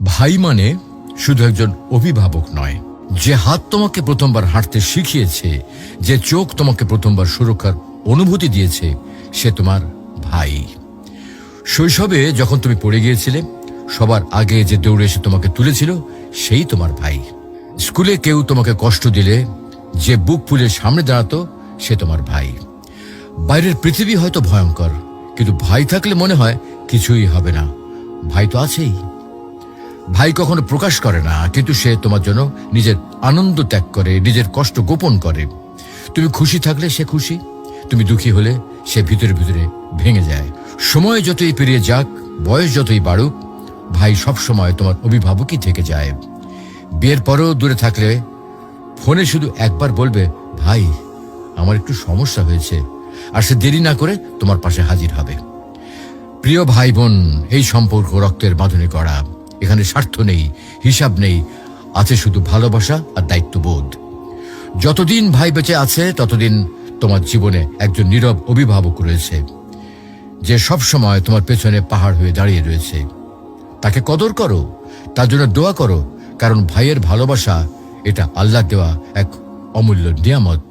ভাই মানে শুধু একজন অভিভাবক নয়, যে হাত তোমাকে প্রথমবার হাঁটতে শিখিয়েছে, যে চোখ তোমাকে প্রথমবার সুরক্ষার অনুভূতি দিয়েছে, সে তোমার ভাই। শৈশবে যখন তুমি পড়ে গিয়েছিলে, সবার আগে যে দৌড়ে এসে তোমাকে তুলেছিল, সেই তোমার ভাই। স্কুলে কেউ তোমাকে কষ্ট দিলে যে বুক ফুলে সামনে দাঁড়াতো, সে তোমার ভাই। বাইরের পৃথিবী হয়তো ভয়ঙ্কর, কিন্তু ভাই থাকলে মনে হয় কিছুই হবে না। ভাই তো আছেই। ভাই কখনো প্রকাশ করে না, কিন্তু সে তোমার জন্য নিজের আনন্দ ত্যাগ করে, নিজের কষ্ট গোপন করে। তুমি খুশি থাকলে সে খুশি, তুমি দুঃখী হলে সে ভিতরে ভিতরে ভেঙে যায়। সময় যতই পেরিয়ে যাক, বয়স যতই বাড়ুক, ভাই সবসময় তোমার অভিভাবকই থেকে যায়। বিয়ের পরেও দূরে থাকলে ফোনে শুধু একবার বলবে, ভাই আমার একটু সমস্যা হয়েছে, আর সে দেরি না করে তোমার পাশে হাজির হবে। প্রিয় ভাই বোন, এই সম্পর্ক রক্তের বাঁধনে করা। এখানে স্বার্থ নেই, হিসাব নেই, আছে শুধু ভালোবাসা আর দায়িত্ববোধ। যতদিন ভাই বেঁচে আছে, ততদিন তোমার জীবনে একজন নীরব অভিভাবক রয়েছে, যে সব সময় তোমার পেছনে পাহাড় হয়ে দাঁড়িয়ে রয়েছে। তাকে কদর করো, তার জন্য দোয়া করো, কারণ ভাইয়ের ভালোবাসা এটা আল্লাহ দেওয়া এক অমূল্য নিয়ামত।